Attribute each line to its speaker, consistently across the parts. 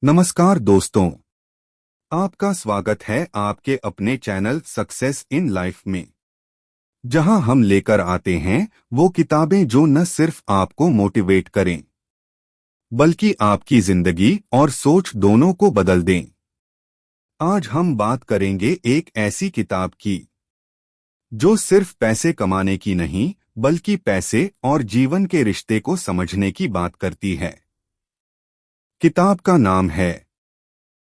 Speaker 1: नमस्कार दोस्तों, आपका स्वागत है आपके अपने चैनल सक्सेस इन लाइफ में, जहां हम लेकर आते हैं वो किताबें जो न सिर्फ आपको मोटिवेट करें बल्कि आपकी जिंदगी और सोच दोनों को बदल दें। आज हम बात करेंगे एक ऐसी किताब की जो सिर्फ पैसे कमाने की नहीं बल्कि पैसे और जीवन के रिश्ते को समझने की बात करती है। किताब का नाम है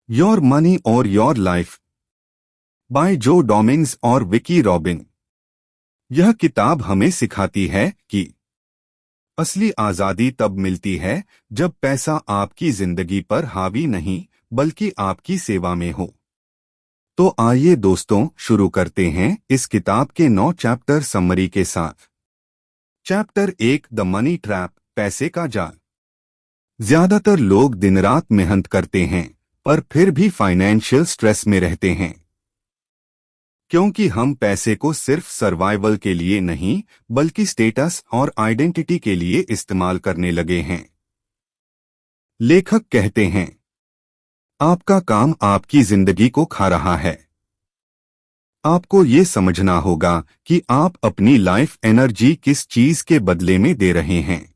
Speaker 1: योर मनी और योर लाइफ बाय जो डोमिंग्स और विकी रॉबिन। यह किताब हमें सिखाती है कि असली आजादी तब मिलती है जब पैसा आपकी जिंदगी पर हावी नहीं बल्कि आपकी सेवा में हो। तो आइए दोस्तों शुरू करते हैं इस किताब के 9 चैप्टर समरी के साथ। चैप्टर 1 द मनी ट्रैप, पैसे का जाल। ज्यादातर लोग दिन रात मेहनत करते हैं पर फिर भी फाइनेंशियल स्ट्रेस में रहते हैं, क्योंकि हम पैसे को सिर्फ सर्वाइवल के लिए नहीं बल्कि स्टेटस और आइडेंटिटी के लिए इस्तेमाल करने लगे हैं। लेखक कहते हैं, आपका काम आपकी जिंदगी को खा रहा है। आपको ये समझना होगा कि आप अपनी लाइफ एनर्जी किस चीज के बदले में दे रहे हैं।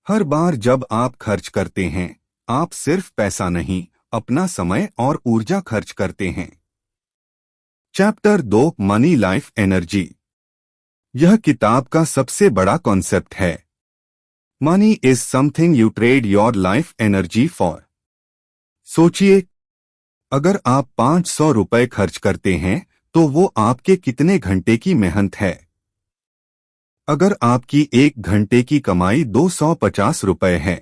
Speaker 1: हर बार जब आप खर्च करते हैं, आप सिर्फ पैसा नहीं, अपना समय और ऊर्जा खर्च करते हैं। Chapter 2 money life energy. यह किताब का सबसे बड़ा कॉन्सेप्ट है। Money is something you trade your life energy for. सोचिए, अगर आप 500 रुपए खर्च करते हैं तो वो आपके कितने घंटे की मेहनत है। अगर आपकी 1 घंटे की कमाई 250 रुपए है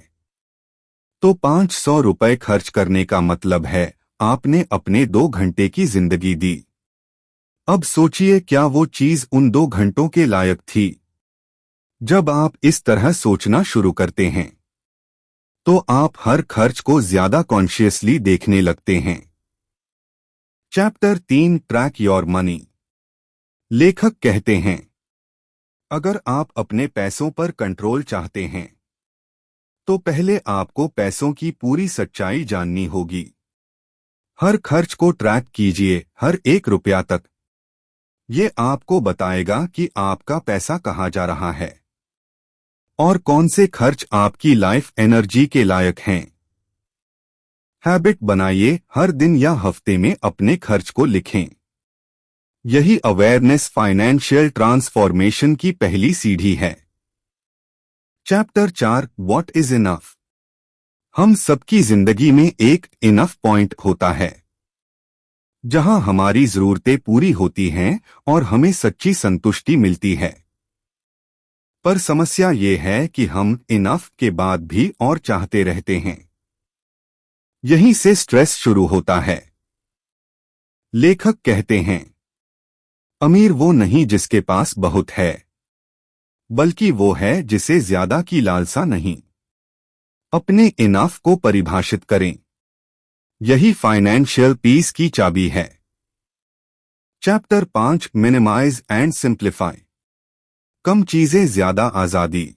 Speaker 1: तो 500 रुपए खर्च करने का मतलब है आपने अपने 2 घंटे की जिंदगी दी। अब सोचिए, क्या वो चीज उन 2 घंटों के लायक थी? जब आप इस तरह सोचना शुरू करते हैं तो आप हर खर्च को ज्यादा कॉन्शियसली देखने लगते हैं। Chapter 3 track your money. लेखक कहते हैं, अगर आप अपने पैसों पर कंट्रोल चाहते हैं तो पहले आपको पैसों की पूरी सच्चाई जाननी होगी। हर खर्च को ट्रैक कीजिए, हर 1 रुपया तक। ये आपको बताएगा कि आपका पैसा कहाँ जा रहा है और कौन से खर्च आपकी लाइफ एनर्जी के लायक हैं। हैबिट बनाइए, हर दिन या हफ्ते में अपने खर्च को लिखें। यही अवेयरनेस फाइनेंशियल ट्रांसफॉर्मेशन की पहली सीढ़ी है। Chapter 4 what is enough. हम सबकी जिंदगी में एक इनफ पॉइंट होता है जहां हमारी जरूरतें पूरी होती हैं और हमें सच्ची संतुष्टि मिलती है। पर समस्या ये है कि हम इनफ के बाद भी और चाहते रहते हैं। यहीं से स्ट्रेस शुरू होता है। लेखक कहते हैं, अमीर वो नहीं जिसके पास बहुत है, बल्कि वो है जिसे ज्यादा की लालसा नहीं। अपने इनफ को परिभाषित करें। यही फाइनेंशियल पीस की चाबी है। Chapter 5 minimize and simplify. कम चीजें ज्यादा आजादी।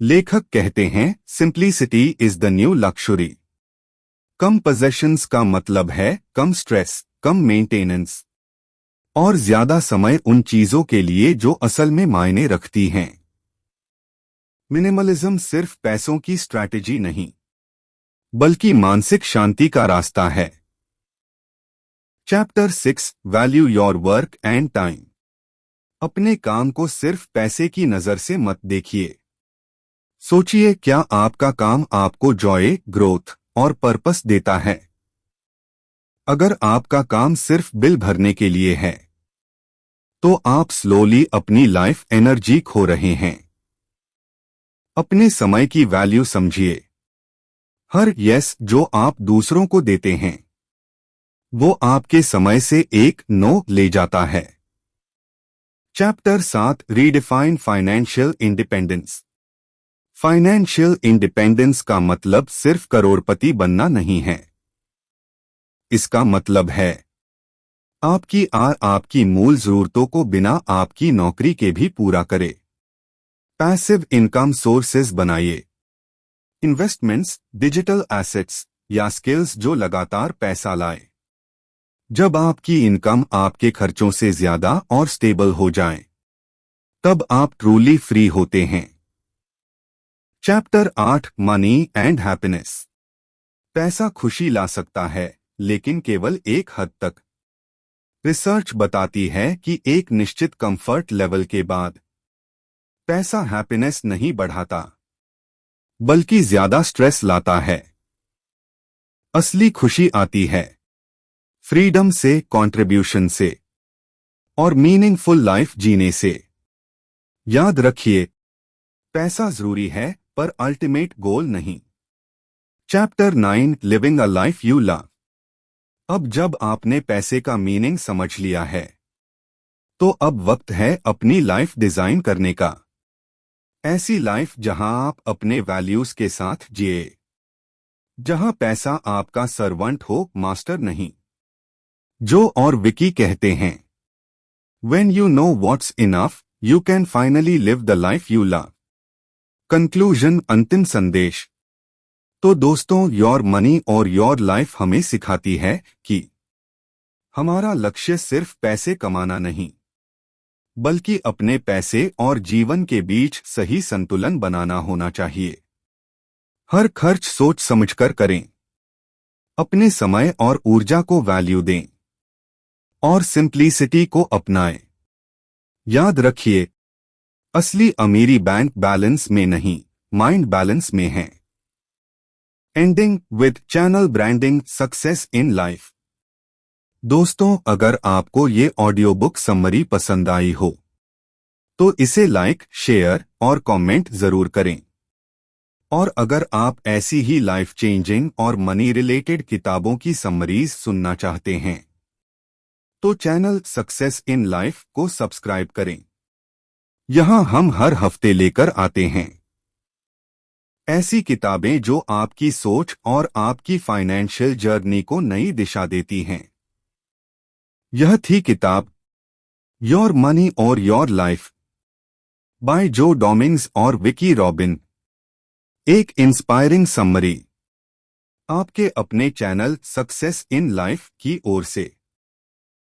Speaker 1: लेखक कहते हैं, simplicity is the new luxury. कम पोजेशंस का मतलब है कम स्ट्रेस, कम मेंटेनेंस और ज्यादा समय उन चीजों के लिए जो असल में मायने रखती हैं। मिनिमलिज्म सिर्फ पैसों की स्ट्रैटेजी नहीं बल्कि मानसिक शांति का रास्ता है। Chapter 6 value your work and time. अपने काम को सिर्फ पैसे की नजर से मत देखिए। सोचिए, क्या आपका काम आपको जॉय, ग्रोथ और पर्पस देता है? अगर आपका काम सिर्फ बिल भरने के लिए है तो आप स्लोली अपनी लाइफ एनर्जी खो रहे हैं। अपने समय की वैल्यू समझिए। हर यस जो आप दूसरों को देते हैं वो आपके समय से एक नो ले जाता है। Chapter 7 redefine financial independence. Financial independence का मतलब सिर्फ करोड़पति बनना नहीं है। इसका मतलब है आपकी मूल जरूरतों को बिना आपकी नौकरी के भी पूरा करे। पैसिव इनकम सोर्सेज बनाइए। इन्वेस्टमेंट्स, डिजिटल एसेट्स या स्किल्स जो लगातार पैसा लाए। जब आपकी इनकम आपके खर्चों से ज्यादा और स्टेबल हो जाए, तब आप ट्रूली फ्री होते हैं। Chapter 8, money and happiness. पैसा खुशी ला सकता है, लेकिन केवल एक हद तक। रिसर्च बताती है कि एक निश्चित कंफर्ट लेवल के बाद पैसा हैप्पीनेस नहीं बढ़ाता, बल्कि ज्यादा स्ट्रेस लाता है। असली खुशी आती है फ्रीडम से, कंट्रीब्यूशन से और मीनिंगफुल लाइफ जीने से। याद रखिए, पैसा जरूरी है पर अल्टीमेट गोल नहीं। Chapter 9, living a life you love. अब जब आपने पैसे का मीनिंग समझ लिया है, तो अब वक्त है अपनी लाइफ डिजाइन करने का। ऐसी लाइफ जहां आप अपने वैल्यूज के साथ जिए, जहां पैसा आपका सर्वेंट हो, मास्टर नहीं। जो और विकी कहते हैं, When you know what's enough, you can finally live the life you love. Conclusion, अंतिम संदेश। तो दोस्तों, योर मनी और योर लाइफ हमें सिखाती है कि हमारा लक्ष्य सिर्फ पैसे कमाना नहीं, बल्कि अपने पैसे और जीवन के बीच सही संतुलन बनाना होना चाहिए। हर खर्च सोच समझकर करें, अपने समय और ऊर्जा को वैल्यू दें और सिंप्लिसिटी को अपनाएं। याद रखिए, असली अमीरी बैंक बैलेंस में नहीं, माइंड बैलेंस में है। Ending with channel branding, success in life. दोस्तों, अगर आपको ये ऑडियो बुक समरी पसंद आई हो, तो इसे लाइक, शेयर और कमेंट जरूर करें। और अगर आप ऐसी ही लाइफ चेंजिंग और मनी रिलेटेड किताबों की समरीज सुनना चाहते हैं, तो चैनल सक्सेस इन लाइफ को सब्सक्राइब करें। यहां हम हर हफ्ते लेकर आते हैं ऐसी किताबें जो आपकी सोच और आपकी फाइनेंशियल जर्नी को नई दिशा देती हैं। यह थी किताब योर मनी और योर लाइफ बाय जो डोमिंग्स और विकी रॉबिन, एक इंस्पायरिंग समरी आपके अपने चैनल सक्सेस इन लाइफ की ओर से।